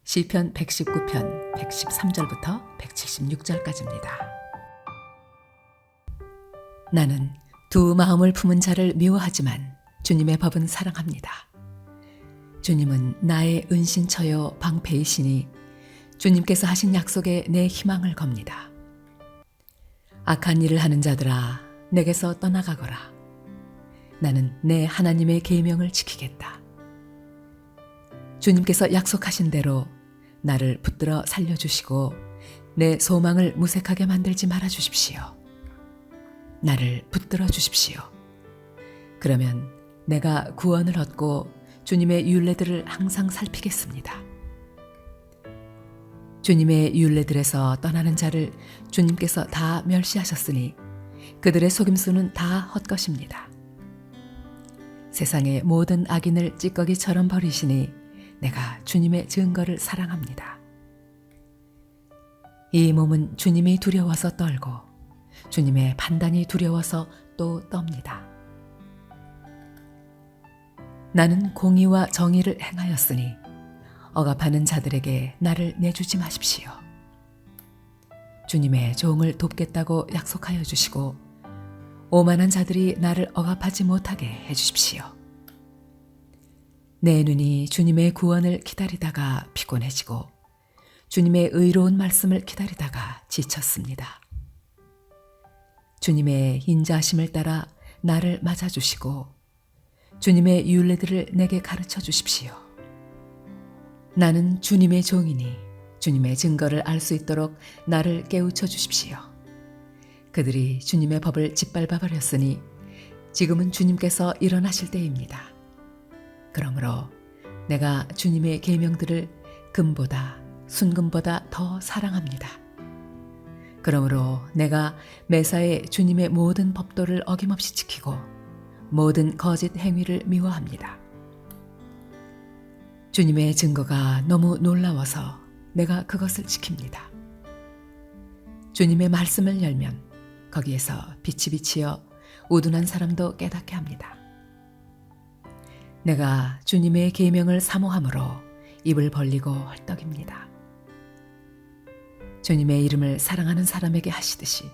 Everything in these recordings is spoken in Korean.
시편 119편 113절부터 176절까지입니다. 나는 두 마음을 품은 자를 미워하지만 주님의 법은 사랑합니다. 주님은 나의 은신처요 방패이시니 주님께서 하신 약속에 내 희망을 겁니다. 악한 일을 하는 자들아 내게서 떠나가거라. 나는 내 하나님의 계명을 지키겠다. 주님께서 약속하신 대로 나를 붙들어 살려주시고 내 소망을 무색하게 만들지 말아 주십시오. 나를 붙들어 주십시오. 그러면 내가 구원을 얻고 주님의 율례들을 항상 살피겠습니다. 주님의 율례들에서 떠나는 자를 주님께서 다 멸시하셨으니 그들의 속임수는 다 헛것입니다. 세상의 모든 악인을 찌꺼기처럼 버리시니 내가 주님의 증거를 사랑합니다. 이 몸은 주님이 두려워서 떨고 주님의 판단이 두려워서 또 떱니다. 나는 공의와 정의를 행하였으니 억압하는 자들에게 나를 내주지 마십시오. 주님의 종을 돕겠다고 약속하여 주시고 오만한 자들이 나를 억압하지 못하게 해주십시오. 내 눈이 주님의 구원을 기다리다가 피곤해지고 주님의 의로운 말씀을 기다리다가 지쳤습니다. 주님의 인자하심을 따라 나를 맞아주시고 주님의 율례들을 내게 가르쳐 주십시오. 나는 주님의 종이니 주님의 증거를 알 수 있도록 나를 깨우쳐 주십시오. 그들이 주님의 법을 짓밟아 버렸으니 지금은 주님께서 일어나실 때입니다. 그러므로 내가 주님의 계명들을 금보다 순금보다 더 사랑합니다. 그러므로 내가 매사에 주님의 모든 법도를 어김없이 지키고 모든 거짓 행위를 미워합니다. 주님의 증거가 너무 놀라워서 내가 그것을 지킵니다. 주님의 말씀을 열면 거기에서 빛이 비치어 우둔한 사람도 깨닫게 합니다. 내가 주님의 계명을 사모함으로 입을 벌리고 헐떡입니다. 주님의 이름을 사랑하는 사람에게 하시듯이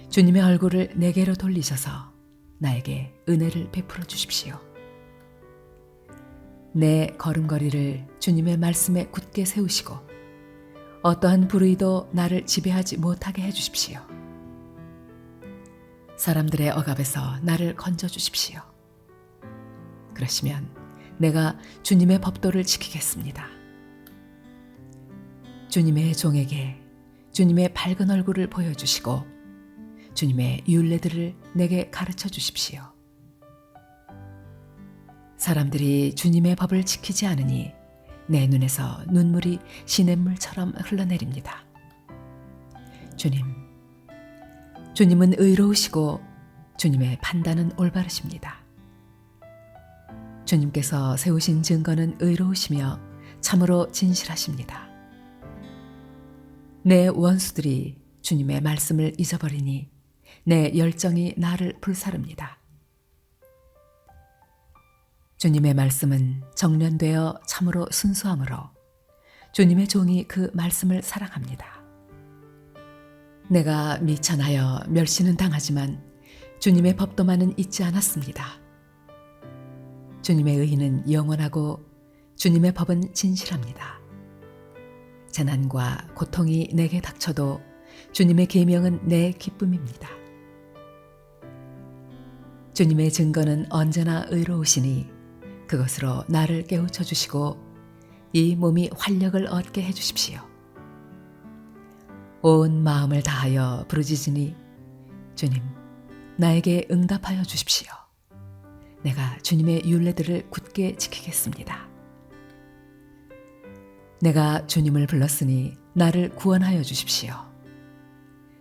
주님의 얼굴을 내게로 돌리셔서 나에게 은혜를 베풀어 주십시오. 내 걸음걸이를 주님의 말씀에 굳게 세우시고 어떠한 불의도 나를 지배하지 못하게 해주십시오. 사람들의 억압에서 나를 건져주십시오. 그러시면 내가 주님의 법도를 지키겠습니다. 주님의 종에게 주님의 밝은 얼굴을 보여주시고 주님의 율례들을 내게 가르쳐 주십시오. 사람들이 주님의 법을 지키지 않으니 내 눈에서 눈물이 시냇물처럼 흘러내립니다. 주님은 의로우시고 주님의 판단은 올바르십니다. 주님께서 세우신 증거는 의로우시며 참으로 진실하십니다. 내 원수들이 주님의 말씀을 잊어버리니 내 열정이 나를 불사릅니다. 주님의 말씀은 정련되어 참으로 순수함으로 주님의 종이 그 말씀을 사랑합니다. 내가 미천하여 멸시는 당하지만 주님의 법도만은 잊지 않았습니다. 주님의 의는 영원하고 주님의 법은 진실합니다. 재난과 고통이 내게 닥쳐도 주님의 계명은 내 기쁨입니다. 주님의 증거는 언제나 의로우시니 그것으로 나를 깨우쳐 주시고 이 몸이 활력을 얻게 해 주십시오. 온 마음을 다하여 부르짖으니 주님, 나에게 응답하여 주십시오. 내가 주님의 율례들을 굳게 지키겠습니다. 내가 주님을 불렀으니 나를 구원하여 주십시오.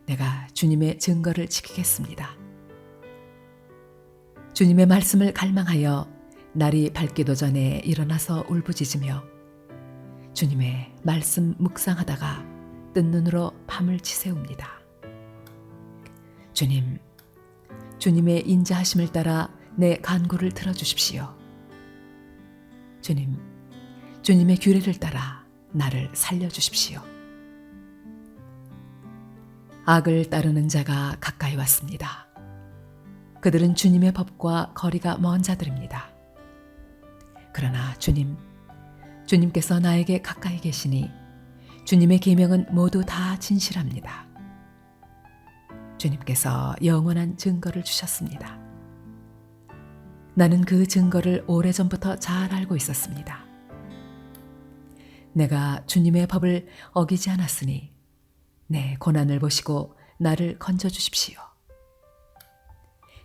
내가 주님의 증거를 지키겠습니다. 주님의 말씀을 갈망하여 날이 밝기도 전에 일어나서 울부짖으며 주님의 말씀 묵상하다가 뜬 눈으로 밤을 지새웁니다. 주님의 인자하심을 따라 내 간구를 들어주십시오. 주님의 규례를 따라 나를 살려주십시오. 악을 따르는 자가 가까이 왔습니다. 그들은 주님의 법과 거리가 먼 자들입니다. 그러나 주님께서 나에게 가까이 계시니 주님의 계명은 모두 다 진실합니다. 주님께서 영원한 증거를 주셨습니다. 나는 그 증거를 오래전부터 잘 알고 있었습니다. 내가 주님의 법을 어기지 않았으니 내 고난을 보시고 나를 건져주십시오.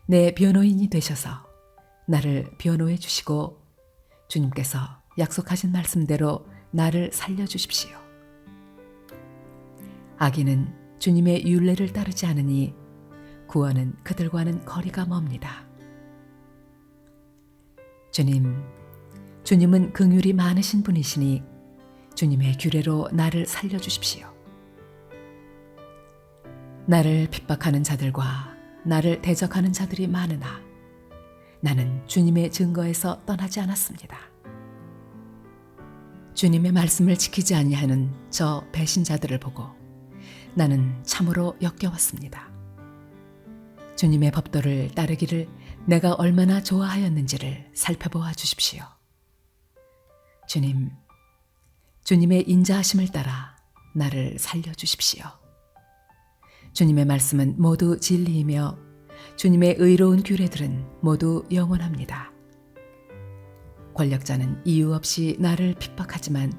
내 변호인이 되셔서 나를 변호해 주시고 주님께서 약속하신 말씀대로 나를 살려주십시오. 악인은 주님의 율례를 따르지 않으니 구원은 그들과는 거리가 멉니다. 주님은 긍휼이 많으신 분이시니 주님의 규례로 나를 살려주십시오. 나를 핍박하는 자들과 나를 대적하는 자들이 많으나 나는 주님의 증거에서 떠나지 않았습니다. 주님의 말씀을 지키지 아니하는 저 배신자들을 보고 나는 참으로 역겨웠습니다. 주님의 법도를 따르기를 내가 얼마나 좋아하였는지를 살펴보아 주십시오. 주님의 인자하심을 따라 나를 살려주십시오. 주님의 말씀은 모두 진리이며 주님의 의로운 규례들은 모두 영원합니다. 권력자는 이유 없이 나를 핍박하지만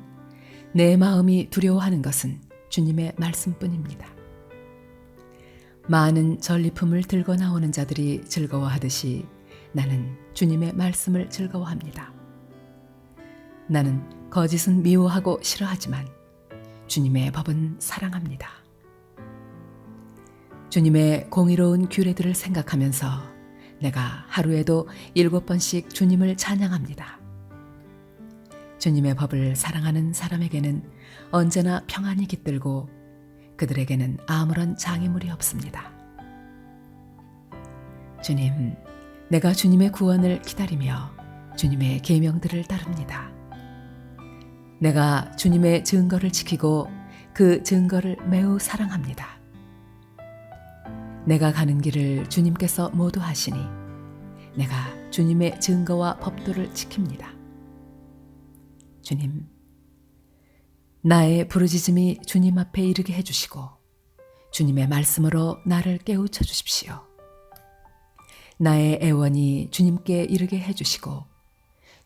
내 마음이 두려워하는 것은 주님의 말씀뿐입니다. 많은 전리품을 들고 나오는 자들이 즐거워하듯이 나는 주님의 말씀을 즐거워합니다. 나는 거짓은 미워하고 싫어하지만 주님의 법은 사랑합니다. 주님의 공의로운 규례들을 생각하면서 내가 하루에도 7번씩 주님을 찬양합니다. 주님의 법을 사랑하는 사람에게는 언제나 평안이 깃들고 그들에게는 아무런 장애물이 없습니다. 내가 주님의 구원을 기다리며 주님의 계명들을 따릅니다. 내가 주님의 증거를 지키고 그 증거를 매우 사랑합니다. 내가 가는 길을 주님께서 모두 하시니 내가 주님의 증거와 법도를 지킵니다. 주님, 나의 부르짖음이 주님 앞에 이르게 해주시고 주님의 말씀으로 나를 깨우쳐 주십시오. 나의 애원이 주님께 이르게 해주시고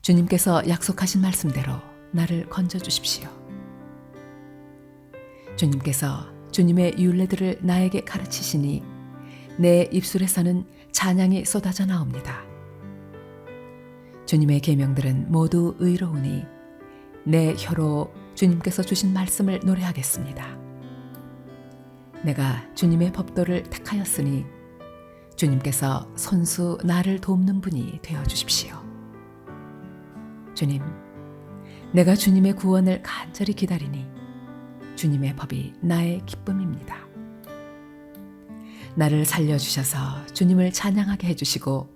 주님께서 약속하신 말씀대로 나를 건져주십시오. 주님께서 주님의 율례들을 나에게 가르치시니 내 입술에서는 찬양이 쏟아져 나옵니다. 주님의 계명들은 모두 의로우니 내 혀로 주님께서 주신 말씀을 노래하겠습니다. 내가 주님의 법도를 택하였으니 주님께서 손수 나를 돕는 분이 되어주십시오. 주님, 내가 주님의 구원을 간절히 기다리니 주님의 법이 나의 기쁨입니다. 나를 살려주셔서 주님을 찬양하게 해주시고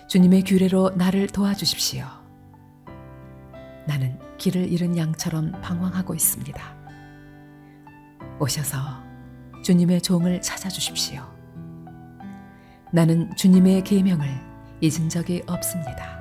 주님의 규례로 나를 도와주십시오. 나는 길을 잃은 양처럼 방황하고 있습니다. 오셔서 주님의 종을 찾아주십시오. 나는 주님의 계명을 잊은 적이 없습니다.